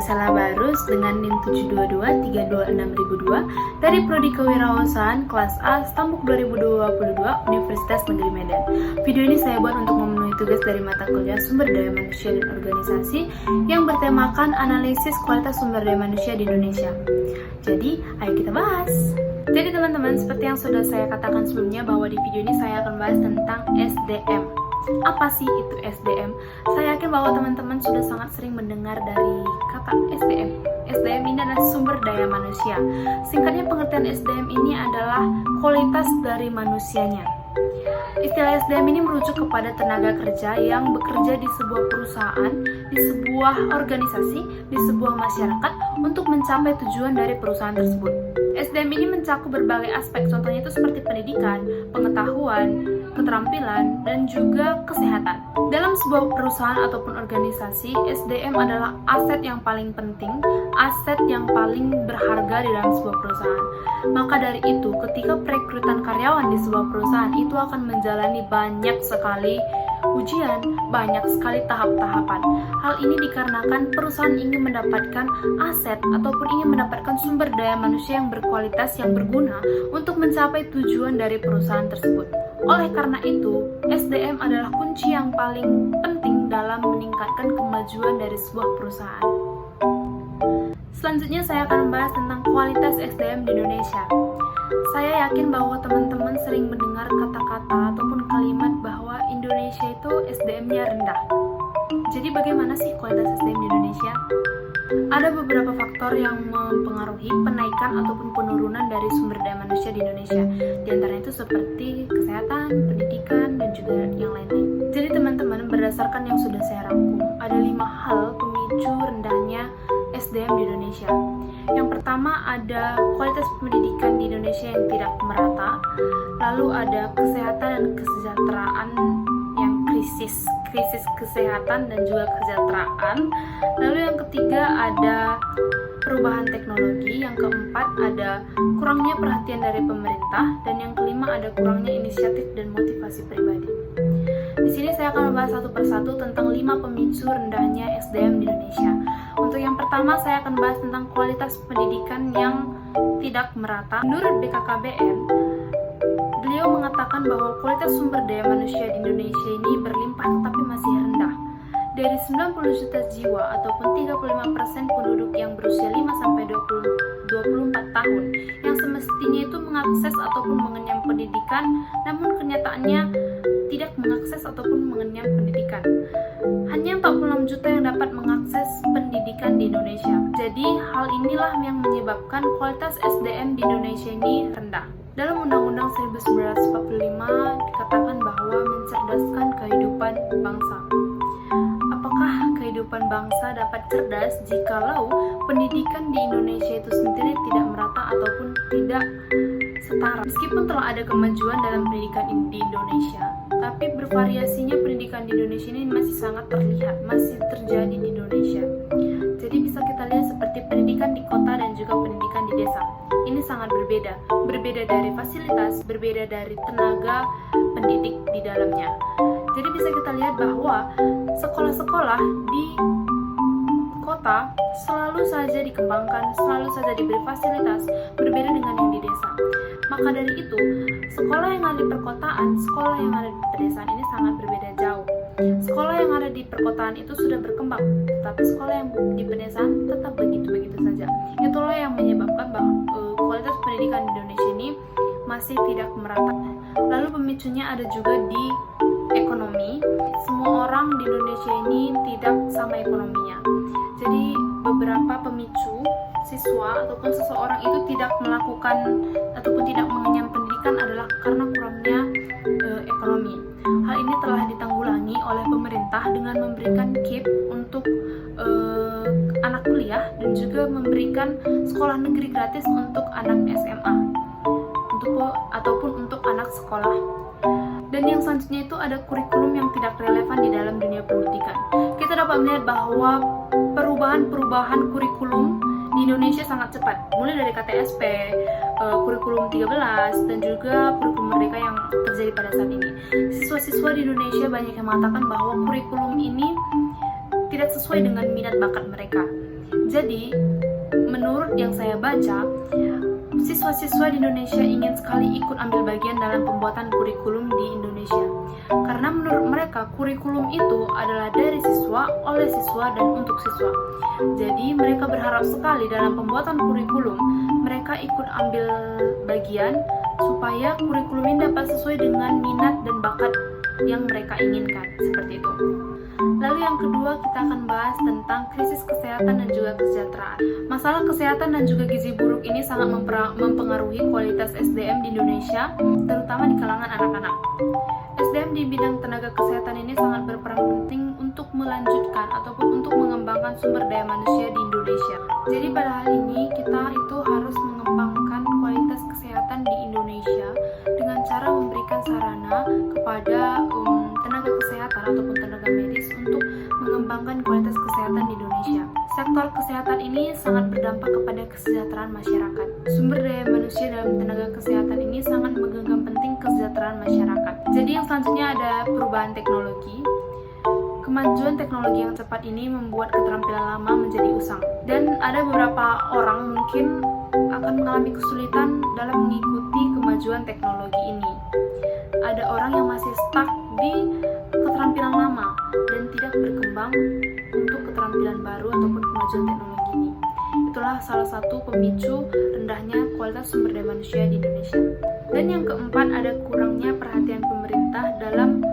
Marcella Barus dengan NIM 722326002 dari Prodi Kewirausahaan kelas A Stambuk 2022 Universitas Negeri Medan. Video ini saya buat untuk memenuhi tugas dari mata kuliah Sumber Daya Manusia dan Organisasi yang bertemakan analisis kualitas sumber daya manusia di Indonesia. Jadi, ayo kita bahas. Jadi teman-teman, seperti yang sudah saya katakan sebelumnya bahwa di video ini saya akan bahas tentang SDM. Apa sih itu SDM? Saya yakin bahwa teman-teman sudah sangat sering mendengar dari kata SDM. SDM ini adalah sumber daya manusia. Singkatnya, pengertian SDM ini adalah kualitas dari manusianya. Istilah SDM ini merujuk kepada tenaga kerja yang bekerja di sebuah perusahaan, di sebuah organisasi, di sebuah masyarakat untuk mencapai tujuan dari perusahaan tersebut. SDM ini mencakup berbagai aspek, contohnya itu seperti pendidikan, pengetahuan, keterampilan, dan juga kesehatan. Dalam sebuah perusahaan ataupun organisasi, SDM adalah aset yang paling penting, aset yang paling berharga di dalam sebuah perusahaan. Maka dari itu, ketika perekrutan karyawan di sebuah perusahaan itu akan menjalani banyak sekali ujian, banyak sekali tahap-tahapan. Hal ini dikarenakan perusahaan ingin mendapatkan aset ataupun ingin mendapatkan sumber daya manusia yang berkualitas, yang berguna untuk mencapai tujuan dari perusahaan tersebut. Oleh karena itu, SDM adalah kunci yang paling penting dalam meningkatkan kemajuan dari sebuah perusahaan. Selanjutnya saya akan membahas tentang kualitas SDM di Indonesia. Saya yakin bahwa teman-teman sering mendengar kata-kata ataupun kalimat bahwa Indonesia itu SDM-nya rendah. Jadi bagaimana sih kualitas SDM di Indonesia? Ada beberapa faktor yang mempengaruhi penaikan ataupun penurunan dari sumber daya manusia di Indonesia. Di antaranya itu seperti kesehatan, pendidikan, dan juga yang lain-lain. Jadi teman-teman, berdasarkan yang sudah saya rangkum, ada 5 hal pemicu rendahnya SDM di Indonesia. Yang pertama ada kualitas pendidikan di Indonesia yang tidak merata, lalu ada kesehatan dan kesejahteraan yang krisis kesehatan dan juga kesejahteraan, lalu yang ketiga ada perubahan teknologi, yang keempat ada kurangnya perhatian dari pemerintah, dan yang kelima ada kurangnya inisiatif dan motivasi pribadi. Di sini saya akan membahas satu persatu tentang 5 pemicu rendahnya SDM di Indonesia. Untuk yang pertama, saya akan bahas tentang kualitas pendidikan yang tidak merata. Menurut BKKBN, beliau mengatakan bahwa kualitas sumber daya manusia di Indonesia ini berlimpah tetapi masih rendah. Dari 90 juta jiwa ataupun 35% penduduk yang berusia 5-24 tahun yang semestinya itu mengakses ataupun mengenyam pendidikan, namun kenyataannya tidak mengakses ataupun mengenyam pendidikan. Hanya 46 juta yang dapat mengakses pendidikan di Indonesia. Jadi hal inilah yang menyebabkan kualitas SDM di Indonesia ini rendah. Dalam Undang-Undang 1945 dikatakan bahwa mencerdaskan kehidupan bangsa. Apakah kehidupan bangsa dapat cerdas jikalau pendidikan di Indonesia itu sendiri tidak merata ataupun tidak setara? Meskipun telah ada kemajuan dalam pendidikan di Indonesia, tapi bervariasinya pendidikan di Indonesia ini masih sangat terlihat, masih terjadi di Indonesia. Jadi bisa kita lihat seperti pendidikan di kota dan juga pendidikan di desa. Ini sangat berbeda dari fasilitas, berbeda dari tenaga pendidik di dalamnya. Jadi bisa kita lihat bahwa sekolah-sekolah di kota selalu saja dikembangkan, selalu saja diberi fasilitas, berbeda dengan yang di desa. Maka dari itu, sekolah yang ada di perkotaan, sekolah yang ada di pedesaan ini sangat berbeda jauh. Sekolah yang ada di perkotaan itu sudah berkembang, tetapi sekolah yang di pedesaan tetap begitu-begitu saja. Itulah yang menyebabkan bahwa kualitas pendidikan di Indonesia ini masih tidak merata. Lalu pemicunya ada juga di ekonomi. Semua orang di Indonesia ini tidak sama ekonominya. Jadi beberapa pemicu siswa ataupun seseorang itu tidak melakukan ataupun tidak mengenyam pendidikan adalah karena kurangnya ekonomi. Hal ini telah ditanggulangi oleh pemerintah dengan memberikan KIP untuk anak kuliah dan juga memberikan sekolah negeri gratis untuk anak SMA ataupun untuk anak sekolah. Dan yang selanjutnya itu ada kurikulum yang tidak relevan di dalam dunia pendidikan. Kita dapat melihat bahwa perubahan kurikulum di Indonesia sangat cepat, mulai dari KTSP, kurikulum 13, dan juga kurikulum merdeka yang terjadi pada saat ini. Siswa-siswa di Indonesia banyak yang mengatakan bahwa kurikulum ini tidak sesuai dengan minat bakat mereka. Jadi, menurut yang saya baca, siswa-siswa di Indonesia ingin sekali ikut ambil bagian dalam pembuatan kurikulum di Indonesia. Karena menurut mereka, kurikulum itu adalah dari siswa, oleh siswa, dan untuk siswa. Jadi, mereka berharap sekali dalam pembuatan kurikulum, mereka ikut ambil bagian supaya kurikulum ini dapat sesuai dengan minat dan bakat yang mereka inginkan. Seperti itu. Lalu yang kedua, kita akan bahas tentang krisis kesehatan dan juga kesejahteraan. Masalah kesehatan dan juga gizi buruk ini sangat mempengaruhi kualitas SDM di Indonesia, terutama di kalangan anak-anak. SDM di bidang tenaga kesehatan ini sangat berperan penting untuk melanjutkan ataupun untuk mengembangkan sumber daya manusia di Indonesia. Jadi pada hal ini kita itu harus mengembangkan kualitas kesehatan di Indonesia dengan cara memberikan sarana kepada tenaga kesehatan ataupun tenaga medis untuk mengembangkan kualitas kesehatan di Indonesia. Sektor kesehatan ini sangat berdampak kepada kesejahteraan masyarakat. Sumber daya manusia dalam tenaga kesehatan ini sangat menggenggam penting kesejahteraan masyarakat. Jadi yang selanjutnya ada perubahan teknologi. Kemajuan teknologi yang cepat ini membuat keterampilan lama menjadi usang. Dan ada beberapa orang mungkin akan mengalami kesulitan dalam mengikuti kemajuan teknologi ini. Ada orang yang masih stuck di keterampilan lama dan tidak berkembang untuk keterampilan baru ataupun kemajuan teknologi ini. Itulah salah satu pemicu rendahnya kualitas sumber daya manusia di Indonesia. Dan yang keempat, ada kurangnya perhatian pemerintah dalam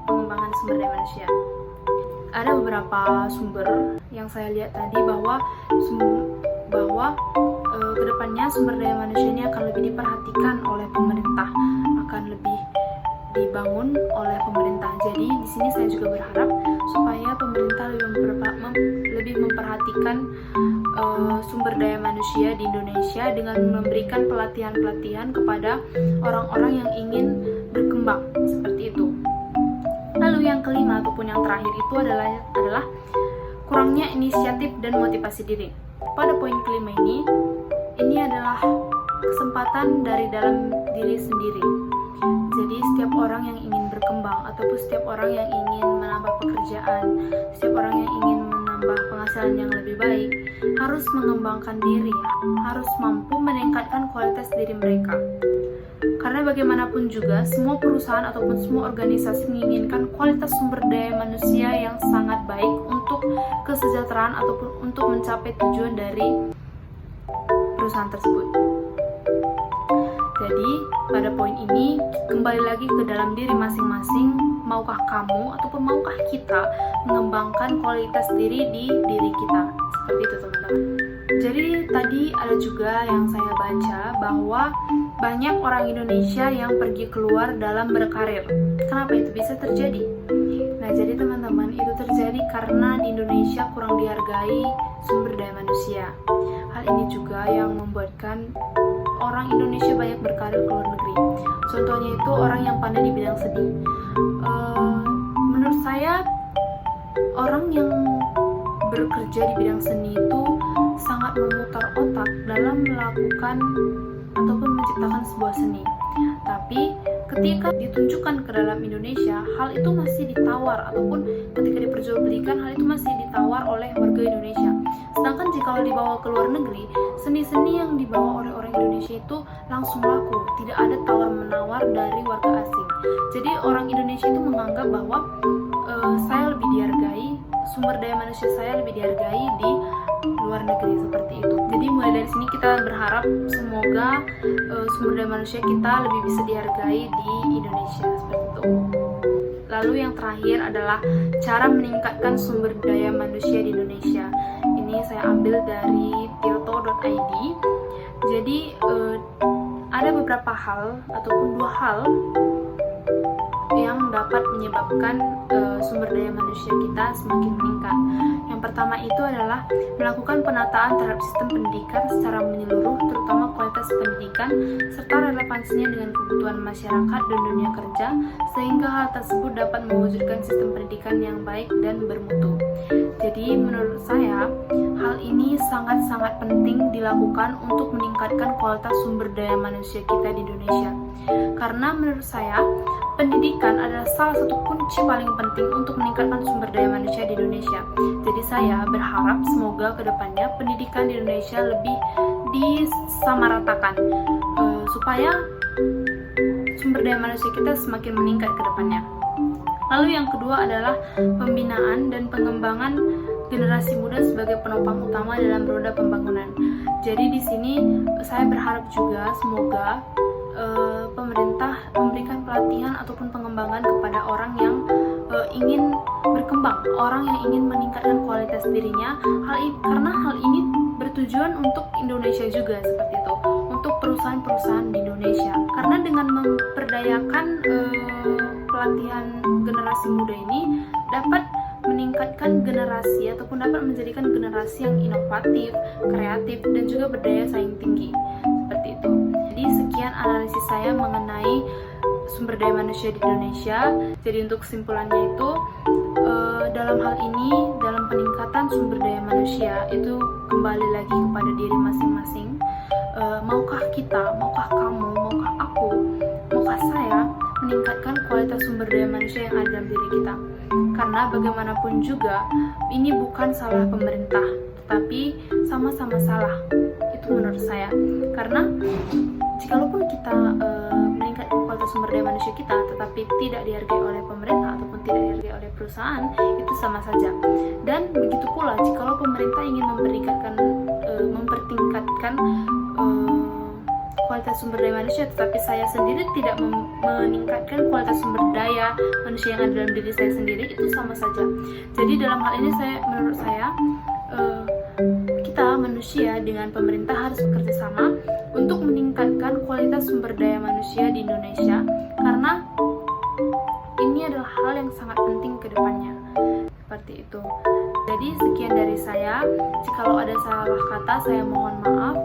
pengembangan sumber daya manusia. Ada beberapa sumber yang saya lihat tadi bahwa kedepannya sumber daya manusia ini akan lebih diperhatikan oleh pemerintah, akan lebih dibangun oleh pemerintah. Jadi di sini saya juga berharap supaya pemerintah lebih memperhatikan sumber daya manusia di Indonesia dengan memberikan pelatihan-pelatihan kepada orang-orang yang ingin berkembang seperti itu. Lalu yang kelima ataupun yang terakhir itu adalah kurangnya inisiatif dan motivasi diri. Pada poin kelima ini adalah kesempatan dari dalam diri sendiri. Jadi setiap orang yang ingin berkembang ataupun setiap orang yang ingin menambah pekerjaan, setiap orang yang ingin menambah penghasilan yang lebih baik, harus mengembangkan diri, harus mampu meningkatkan kualitas diri mereka. Karena bagaimanapun juga, semua perusahaan ataupun semua organisasi menginginkan kualitas sumber daya manusia yang sangat baik untuk kesejahteraan ataupun untuk mencapai tujuan dari perusahaan tersebut. Jadi, pada poin ini, kembali lagi ke dalam diri masing-masing, maukah kamu ataupun maukah kita mengembangkan kualitas diri di diri kita? Seperti itu, teman-teman. Jadi, tadi ada juga yang saya baca bahwa banyak orang Indonesia yang pergi keluar dalam berkarir. Kenapa itu bisa terjadi? Nah, jadi teman-teman, itu terjadi karena di Indonesia kurang dihargai sumber daya manusia. Hal ini juga yang membuatkan orang Indonesia banyak berkarir ke luar negeri. Contohnya itu orang yang pandai di bidang seni. Menurut saya, orang yang bekerja di bidang seni itu sangat memutar otak dalam melakukan ataupun menciptakan sebuah seni. Tapi ketika ditunjukkan ke dalam Indonesia, hal itu masih ditawar ataupun ketika diperjualbelikan, hal itu masih ditawar oleh warga Indonesia. Sedangkan jika dibawa ke luar negeri, seni-seni yang dibawa oleh orang Indonesia itu langsung laku, tidak ada tawar-menawar dari warga asing. Jadi orang Indonesia itu menganggap bahwa saya lebih dihargai, sumber daya manusia saya lebih dihargai di luar negeri, seperti itu. Jadi mulai dari sini kita berharap semoga sumber daya manusia kita lebih bisa dihargai di Indonesia, seperti itu. Lalu yang terakhir adalah cara meningkatkan sumber daya manusia di Indonesia. Ini saya ambil dari tirto.id. Jadi ada beberapa hal ataupun dua hal yang dapat menyebabkan sumber daya manusia kita semakin meningkat. Yang pertama itu adalah melakukan penataan terhadap sistem pendidikan secara menyeluruh, terutama kualitas pendidikan serta relevansinya dengan kebutuhan masyarakat dan dunia kerja, sehingga hal tersebut dapat mewujudkan sistem pendidikan yang baik dan bermutu. Jadi menurut saya, hal ini sangat-sangat penting dilakukan untuk meningkatkan kualitas sumber daya manusia kita di Indonesia. Karena menurut saya, pendidikan adalah salah satu kunci paling penting untuk meningkatkan sumber daya manusia di Indonesia. Jadi saya berharap semoga kedepannya pendidikan di Indonesia lebih disamaratakan supaya sumber daya manusia kita semakin meningkat ke depannya. Lalu yang kedua adalah pembinaan dan pengembangan generasi muda sebagai penopang utama dalam roda pembangunan. Jadi di sini saya berharap juga semoga pemerintah memberikan pelatihan ataupun pengembangan kepada orang yang ingin berkembang, orang yang ingin meningkatkan kualitas dirinya. Karena hal ini bertujuan untuk Indonesia juga seperti itu, untuk perusahaan-perusahaan di Indonesia. Karena dengan memperdayakan pelatihan generasi muda ini dapat meningkatkan generasi ataupun dapat menjadikan generasi yang inovatif, kreatif, dan juga berdaya saing tinggi seperti itu. Jadi sekian analisis saya mengenai sumber daya manusia di Indonesia. Jadi untuk kesimpulannya itu dalam hal ini, dalam peningkatan sumber daya manusia itu kembali lagi kepada diri masing-masing. Maukah kita, maukah kamu, maukah aku, maukah saya meningkatkan kualitas sumber daya manusia yang ada dalam diri kita? Karena bagaimanapun juga ini bukan salah pemerintah, tetapi sama-sama salah. Itu menurut saya. Karena jikalaupun kita meningkatkan kualitas sumber daya manusia kita tetapi tidak dihargai oleh pemerintah ataupun tidak dihargai oleh perusahaan, itu sama saja. Dan begitu pula jikalau pemerintah ingin mempertingkatkan kualitas sumber daya manusia tetapi saya sendiri tidak meningkatkan kualitas sumber daya manusia yang ada dalam diri saya sendiri, itu sama saja. Jadi dalam hal ini menurut saya kita manusia dengan pemerintah harus bekerja sama untuk meningkatkan kualitas sumber daya manusia di Indonesia, karena ini adalah hal yang sangat penting ke depannya. Seperti itu. Jadi sekian dari saya. Jikalau ada salah kata saya mohon maaf.